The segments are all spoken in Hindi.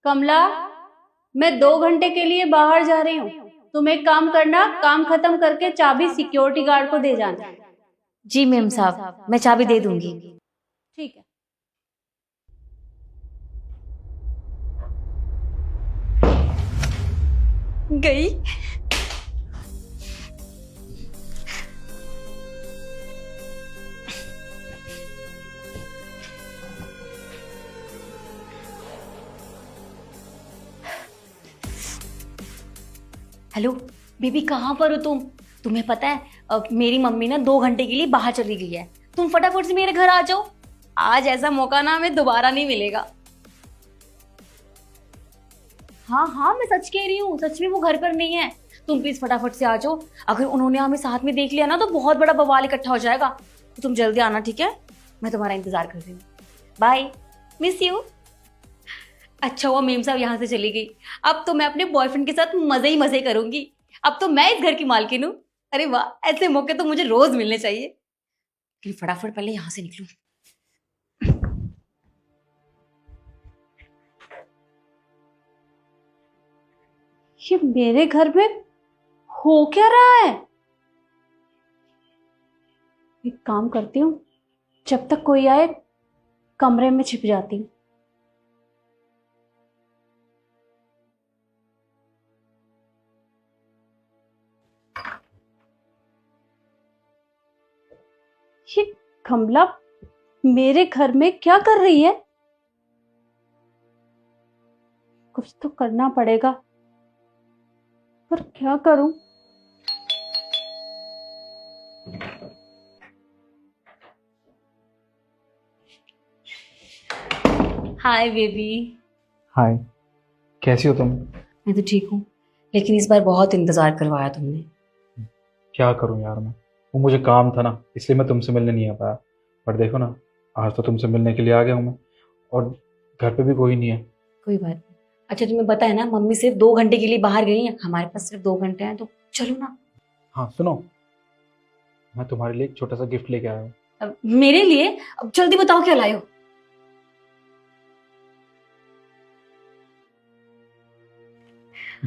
कमला, मैं 2 घंटे के लिए बाहर जा रही हूँ। तुम एक काम करना, काम खत्म करके चाबी सिक्योरिटी गार्ड को दे जाना। जी मेम साहब, मैं चाबी दे दूंगी। ठीक है। गई। हेलो बेबी, कहाँ पर हो तुम? तुम्हें पता है मेरी मम्मी ना 2 घंटे के लिए बाहर चली गई है। तुम फटाफट से मेरे घर आ जाओ। आज ऐसा मौका ना हमें दोबारा नहीं मिलेगा। हाँ हाँ, मैं सच कह रही हूँ, सच में वो घर पर नहीं है। तुम प्लीज फटाफट से आ जाओ। अगर उन्होंने हमें साथ में देख लिया ना तो बहुत बड़ा बवाल इकट्ठा हो जाएगा। तो तुम जल्दी आना, ठीक है? मैं तुम्हारा इंतजार कर रही हूँ। Bye, miss you. अच्छा हुआ मेम साहब यहाँ से चली गई। अब तो मैं अपने बॉयफ्रेंड के साथ मजे ही मजे करूंगी। अब तो मैं इस घर की मालकिन हूँ। अरे वाह, ऐसे मौके तो मुझे रोज मिलने चाहिए। लेकिन फटाफट पहले यहाँ से निकलूं। ये मेरे घर में हो क्या रहा है? एक काम करती हूँ, जब तक कोई आए कमरे में छिप जाती हूँ। ये कमला मेरे घर में क्या कर रही है? कुछ तो करना पड़ेगा, पर क्या करूं? Hi baby. हाय, कैसी हो तुम? मैं तो ठीक हूँ, लेकिन इस बार बहुत इंतजार करवाया तुमने। क्या करूं यार मैं। वो मुझे काम था ना, इसलिए मैं तुमसे मिलने नहीं आ पाया। पर देखो ना, आज तो तुमसे मिलने के लिए आ गया हूँ मैं। और घर पे भी कोई नहीं है। कोई बात नहीं। अच्छा तुम्हें पता है ना, मम्मी सिर्फ 2 घंटे के लिए बाहर गई है। हमारे पास सिर्फ 2 घंटे हैं, तो चलो ना। हाँ सुनो, मैं तुम्हारे लिए एक छोटा सा गिफ्ट लेके आया हूँ। अब मेरे लिए? अब जल्दी बताओ क्या लाए हो।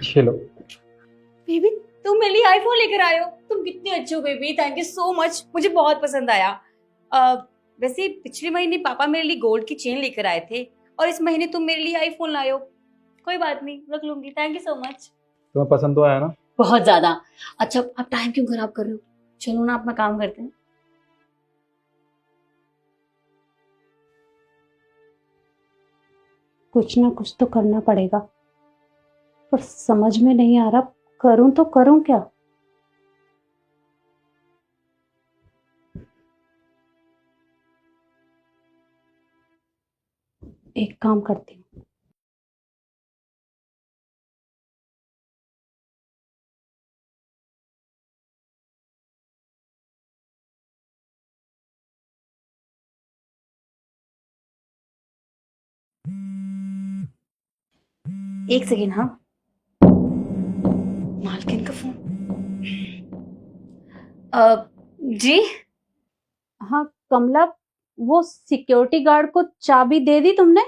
ये लो। बेबी, तुम मेरे लिए आईफोन लेकर आए हो। तुम कितने अच्छे हो baby, thank you so much. मुझे बहुत पसंद आया। वैसे पिछले महीने पापा मेरे लिए गोल्ड की चेन लेकर आए थे, और इस महीने तुम मेरे लिए आईफोन लाए हो। कोई बात नहीं, रख लूंगी। Thank you so much. तुम्हें पसंद तो आया ना? बहुत ज्यादा। अच्छा, आप टाइम क्यों खराब कर रहे हो? चलो ना, अपना काम करते हैं। कुछ ना कुछ तो करना पड़ेगा, पर समझ में नहीं आ रहा करूं तो करूं क्या। एक काम करती हूँ, एक सेकेंड। हाँ, मालकिन का फोन। जी। हाँ कमला, वो सिक्योरिटी गार्ड को चाबी दे दी तुमने?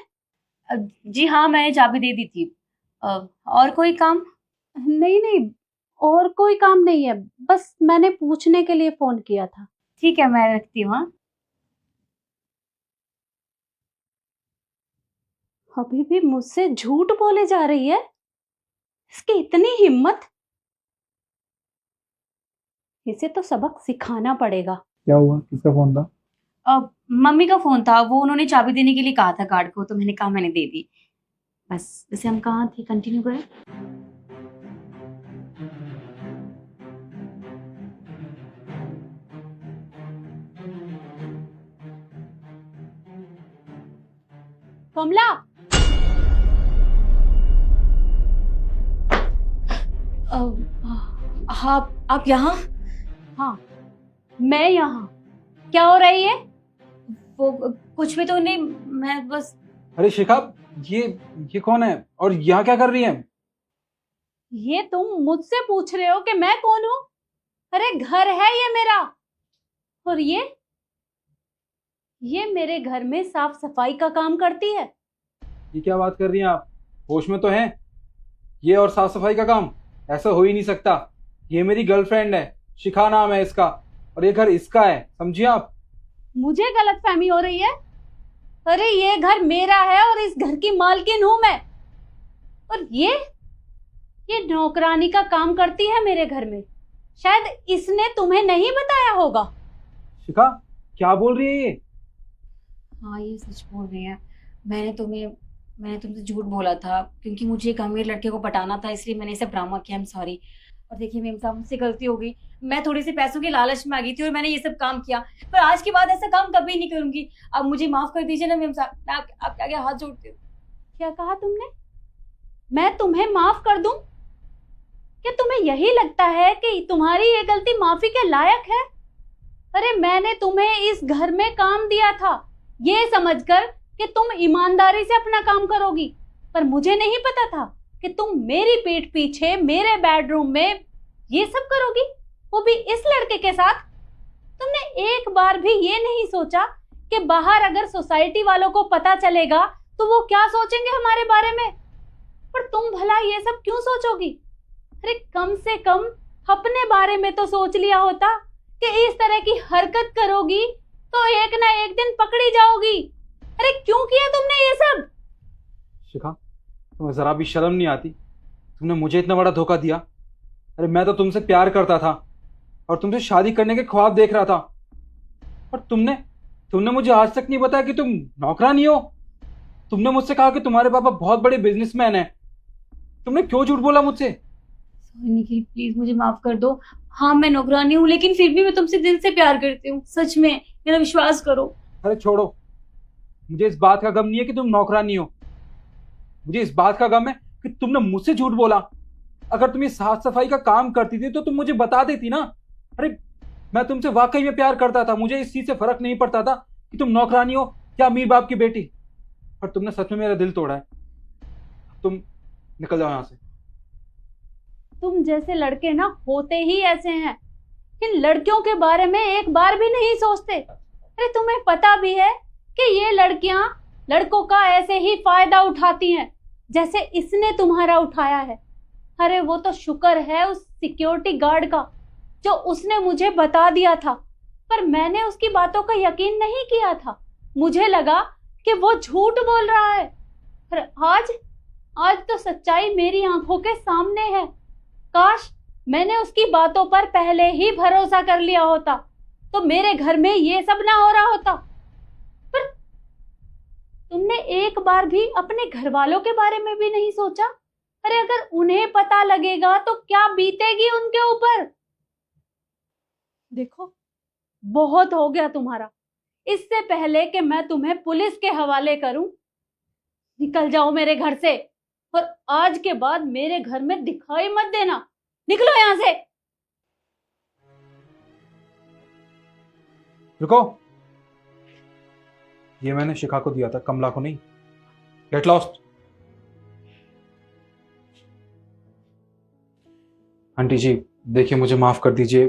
जी हाँ, मैंने चाबी दे दी थी। और कोई काम? नहीं नहीं, और कोई काम नहीं है, बस मैंने पूछने के लिए फोन किया था। ठीक है, मैं रखती हूँ। हाँ, अभी भी मुझसे झूठ बोले जा रही है। इसकी इतनी हिम्मत! इसे तो सबक सिखाना पड़ेगा। क्या हुआ, किसका फोन था? मम्मी का फोन था। वो उन्होंने चाबी देने के लिए कहा था गार्ड को, तो मैंने कहा, मैंने दे दी। बस। वैसे हम कहाँ थे, कंटिन्यू करें? कमला! हाँ, आप यहाँ? हाँ, मैं यहाँ। क्या हो रही है? वो कुछ भी तो नहीं, मैं बस। अरे शिखा, ये ये कौन है और यहाँ क्या कर रही है? ये तुम मुझसे पूछ रहे हो कि मैं कौन हूं? अरे घर है ये मेरा। और ये मेरे घर में साफ सफाई का काम करती है। ये क्या बात कर रही हैं आप? होश में तो हैं? ये और साफ सफाई का काम ऐसा हो ही नहीं सकता। ये मेरी गर्लफ्रेंड है, शिखा नाम है इसका, और ये घर इसका है, समझिए आप। मुझे गलतफहमी हो रही है। अरे ये घर मेरा है और इस घर की मालकिन हूं मैं। और ये नौकरानी का काम करती है मेरे घर में। शायद इसने तुम्हें नहीं बताया होगा। शिखा, क्या बोल रही है ये? हाँ ये सच बोल रही है। मैंने तुमसे झूठ बोला था क्योंकि मुझे एक अमीर लड़के को पटाना था, इसलिए मैंने इसे ड्रामा किया। I am sorry. और देखिए मेम साहब, मुझसे गलती हो गई। मैं थोड़ी सी पैसों के लालच में आ गई थी और मैंने ये सब काम किया, पर आज के बाद ऐसा काम कभी नहीं करूंगी। अब मुझे माफ कर दीजिए ना मेम साहब, मैं आपके आगे हाथ जोड़ती हूँ। क्या कहा तुमने? मैं तुम्हें माफ कर दूं? क्या तुम्हें यही लगता है कि तुम्हारी ये गलती माफी के लायक है? अरे मैंने तुम्हें इस घर में काम दिया था ये समझकर कि तुम ईमानदारी से अपना काम करोगी, पर मुझे नहीं पता था कि तुम मेरी पीठ पीछे मेरे बेडरूम में ये सब करोगी, वो भी इस लड़के के साथ। तुमने एक बार भी ये नहीं सोचा कि बाहर अगर सोसाइटी वालों को पता चलेगा तो वो क्या सोचेंगे हमारे बारे में? पर तुम भला ये सब क्यों सोचोगी? अरे कम से कम अपने बारे में तो सोच लिया होता कि इस तरह की हरकत करोगी तो एक ना एक दिन पकड़ी जाओगी। अरे क्यों किया तुमने ये सब? शिखा, तुम्हें जरा भी शर्म नहीं आती? तुमने मुझे इतना बड़ा धोखा दिया। अरे मैं तो तुमसे प्यार करता था और तुमसे शादी करने के ख्वाब देख रहा था, और तुमने मुझे आज तक नहीं बताया कि तुम नौकरानी हो। तुमने मुझसे कहा कि तुम्हारे पापा बहुत बड़े बिजनेसमैन हैं। तुमने क्यों झूठ बोला मुझसे? सॉरी निखिल, प्लीज मुझे माफ कर दो। हाँ मैं नौकरानी हूँ, लेकिन फिर भी मैं तुमसे दिल से प्यार करती हूँ, सच में, मेरा विश्वास करो। अरे छोड़ो, मुझे इस बात का गम नहीं है कि तुम नौकरानी हो। मुझे इस बात का गम है कि तुमने मुझसे झूठ बोला। अगर तुम ये साफ सफाई का काम करती थी तो तुम मुझे बता देती ना। अरे मैं तुमसे वाकई में प्यार करता था, मुझे इस चीज से फर्क नहीं पड़ता था कि तुम नौकरानी हो या अमीर बाप की बेटी। पर तुमने सच में मेरा दिल तोड़ा है। तुम निकल जाओ यहां से। तुम जैसे लड़के ना होते ही ऐसे हैं, इन लड़कियों के बारे में एक बार भी नहीं सोचते। अरे तुम्हें पता भी है कि ये लड़कियां लड़कों का ऐसे ही फायदा उठाती हैं जैसे इसने तुम्हारा उठाया है। अरे वो तो शुक्र है उस सिक्योरिटी गार्ड का जो उसने मुझे बता दिया था, पर मैंने उसकी बातों का यकीन नहीं किया था। मुझे लगा कि वो झूठ बोल रहा है। पर आज तो सच्चाई मेरी आंखों के सामने है। काश मैंने उसकी बातों पर पहले ही भरोसा कर लिया होता तो मेरे घर में ये सब ना हो रहा होता। पर तुमने एक बार भी अपने घर वालों के बारे में भी नहीं सोचा? अरे अगर उन्हें पता लगेगा तो क्या बीतेगी उनके ऊपर? देखो, बहुत हो गया तुम्हारा। इससे पहले कि मैं तुम्हें पुलिस के हवाले करूं, निकल जाओ मेरे घर से, और आज के बाद मेरे घर में दिखाई मत देना। निकलो यहां से। रुको, ये मैंने शिखा को दिया था, कमला को नहीं। Get lost. आंटी जी देखिए, मुझे माफ कर दीजिए।